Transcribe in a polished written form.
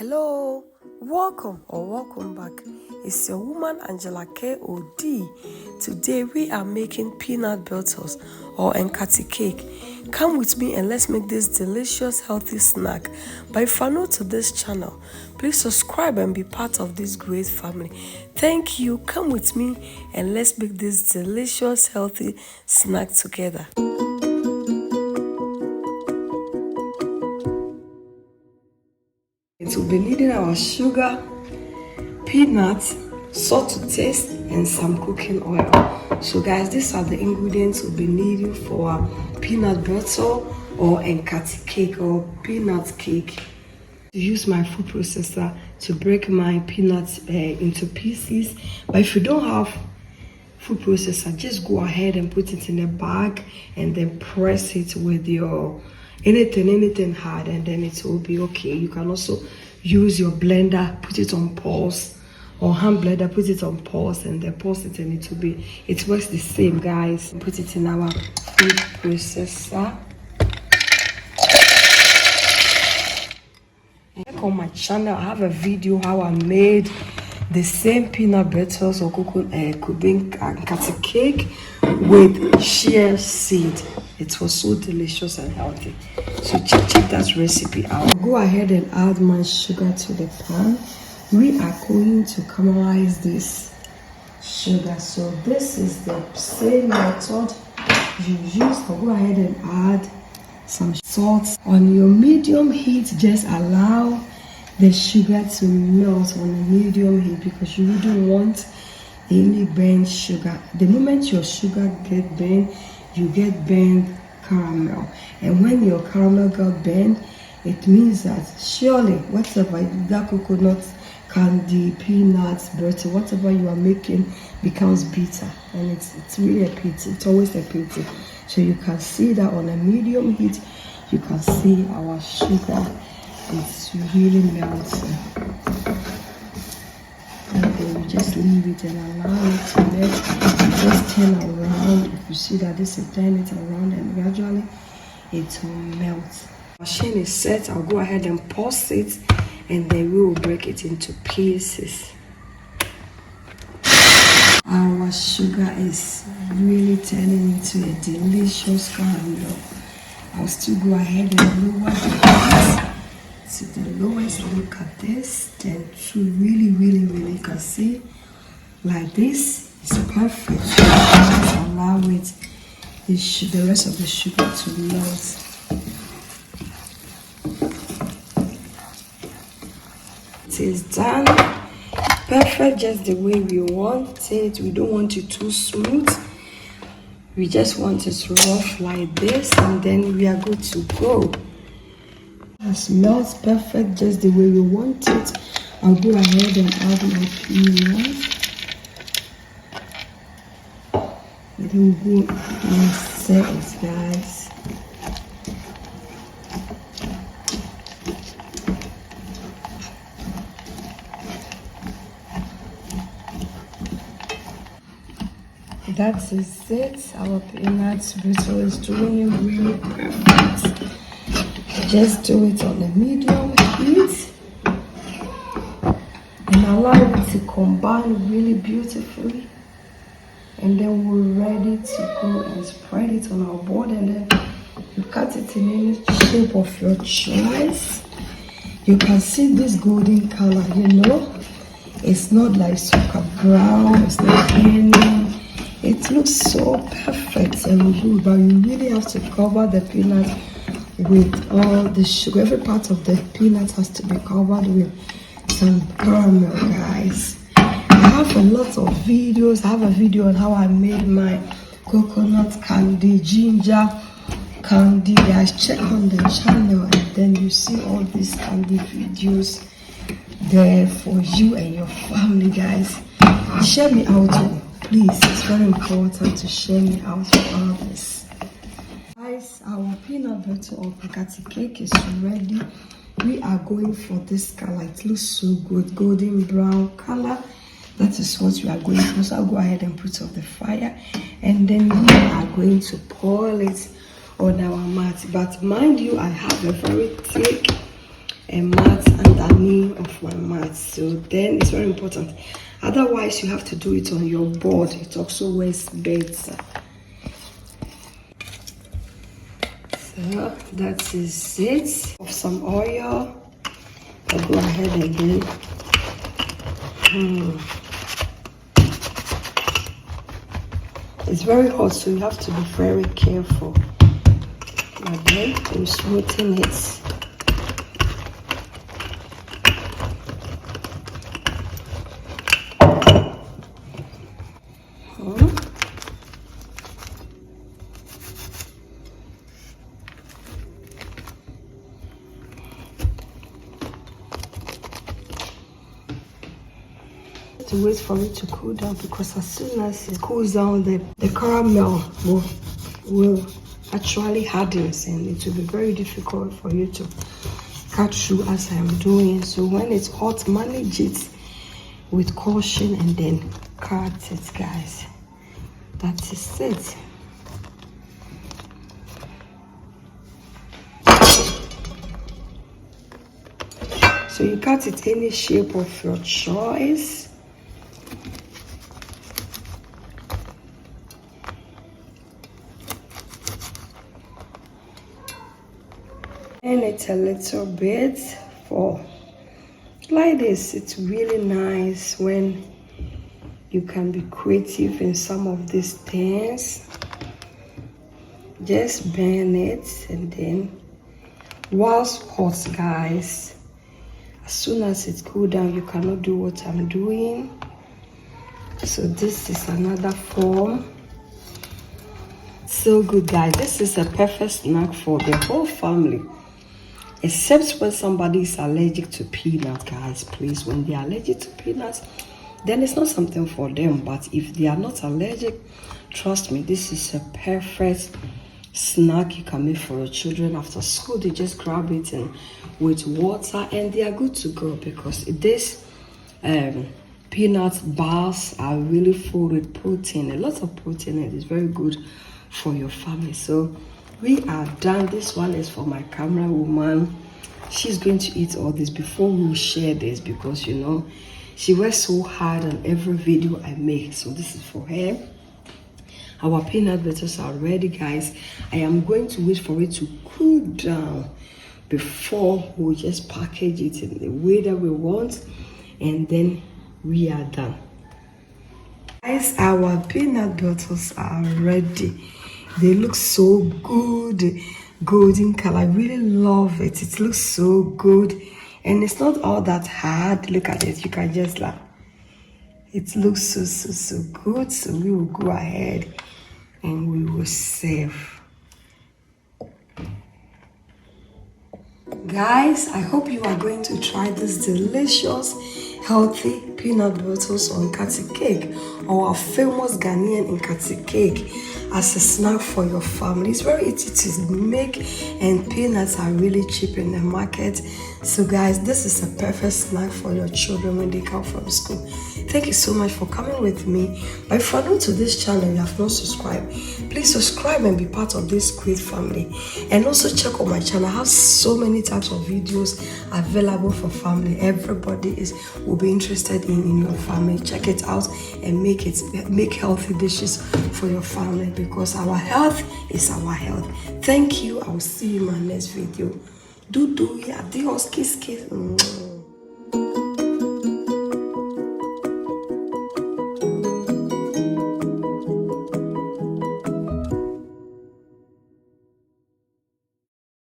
Hello, welcome back. It's your woman Angela K.O.D. Today we are making peanut butters or Nkate cake. Come with me and let's make this delicious healthy snack. But if you're new to this channel, please subscribe and be part of this great family. Thank you. Come with me and let's make this delicious healthy snack together. We'll be needing our sugar, peanuts, salt to taste, and some cooking oil. So guys, these are the ingredients we'll be needing for our peanut butter or Nkate cake or peanut cake. To use my food processor to break my peanuts into pieces. But if you don't have food processor, just go ahead and put it in a bag and then press it with your anything hard, and then it will be okay. You can also use your blender, put it on pause, or hand blender, put it on pause, and then pause it, and it works the same, guys. Put it in our food processor. Check on my channel, I have a video how I made the same peanut butters or Nkate cake with shea seed. It was so delicious and healthy. So check that recipe out. Go ahead and add my sugar to the pan. We are going to caramelize this sugar. So this is the same method you use. So go ahead and add some salt. On your medium heat, just allow the sugar to melt on a medium heat because you don't want any burnt sugar. The moment your sugar gets burnt, you get burnt caramel. And when your caramel got burnt, it means that surely whatever, that coconut candy, peanuts, butter, whatever you are making becomes bitter. And it's really a pity. It's always a pity. So you can see that on a medium heat, you can see our sugar. It's really melting. And then you just leave it and allow it to melt. Just turn around. If you see that this is turn it around, and gradually it will melt. Machine is set. I'll go ahead and pause it, and then we will break it into pieces. Our sugar is really turning into a delicious caramel. I'll still go ahead and lower the heat to the lowest. Look at this. Then to really can see like this is perfect. So just allow it the rest of the sugar to melt. It is done. Perfect, just the way we want it. We don't want it too smooth. We just want it rough like this, and then we are good to go. It smells perfect, just the way we want it. I'll go ahead and add my peanuts. And then we'll go and set it, guys. That is it. Our peanut brittle is doing it really perfect. Just do it on a medium heat and allow it to combine really beautifully. And then we're ready to go and spread it on our board, and then you cut it in any shape of your choice. You can see this golden color, it's not like super brown, it's not any. It looks so perfect and good, but you really have to cover the peanut with all the sugar. Every part of the peanut has to be covered with some caramel, guys. I have a lot of videos. I have a video on how I made my coconut candy, ginger candy. Guys, check on the channel, and then you see all these candy videos there for you and your family, guys. Share me out. Please, it's very important to share me out for others. Guys, our peanut butter or Nkate cake is ready. We are going for this color. It looks so good, golden brown color. That is what we are going for. So I'll go ahead and put on the fire, and then we are going to pour it on our mat. But mind you, I have a very thick a mat underneath of my mat. So then it's very important. Otherwise, you have to do it on your board. It also weighs better. So that is it. Of some oil. I'll go ahead again. It's very hot, so you have to be very careful. And then you smoothen it. To wait for it to cool down, because as soon as it cools down, the caramel will actually harden, and it will be very difficult for you to cut through as I am doing. So when it's hot, manage it with caution and then cut it, guys. That is it. So you cut it any shape of your choice. And it's a little bit for like this. It's really nice when you can be creative in some of these things. Just burn it, and then whilst hot, guys, as soon as it cools down, you cannot do what I'm doing. So this is another form. So good, guys. This is a perfect snack for the whole family. Except when somebody is allergic to peanuts, guys. Please, when they are allergic to peanuts, then it's not something for them. But if they are not allergic, trust me, this is a perfect snack you can make for your children after school. They just grab it and with water, and they are good to go, because this peanut bars are really full with protein, a lot of protein, and it's very good for your family. So we are done. This one is for my camera woman. She's going to eat all this before we share this, because you know she works so hard on every video I make. So this is for her. Our peanut butters are ready, guys. I am going to wait for it to cool down before we just package it in the way that we want, and then we are done. Guys, our peanut butters are ready. They look so good, golden color. I really love it. It looks so good, and it's not all that hard. Look at it. You can just like, it looks so good. So we will go ahead and we will serve. Guys, I hope you are going to try this delicious, healthy peanut butters on Nkate cake, or our famous Ghanaian Nkate cake, as a snack for your family. It's very easy to make, and peanuts are really cheap in the market. So guys, this is a perfect snack for your children when they come from school. Thank you so much for coming with me. But if you're new to this channel, you have not subscribed, please subscribe and be part of this great family. And also check out my channel. I have so many types of videos available for family. Everybody will be interested in your family. Check it out and make healthy dishes for your family, because our health is our health. Thank you. I will see you in my next video. Adios, kiss.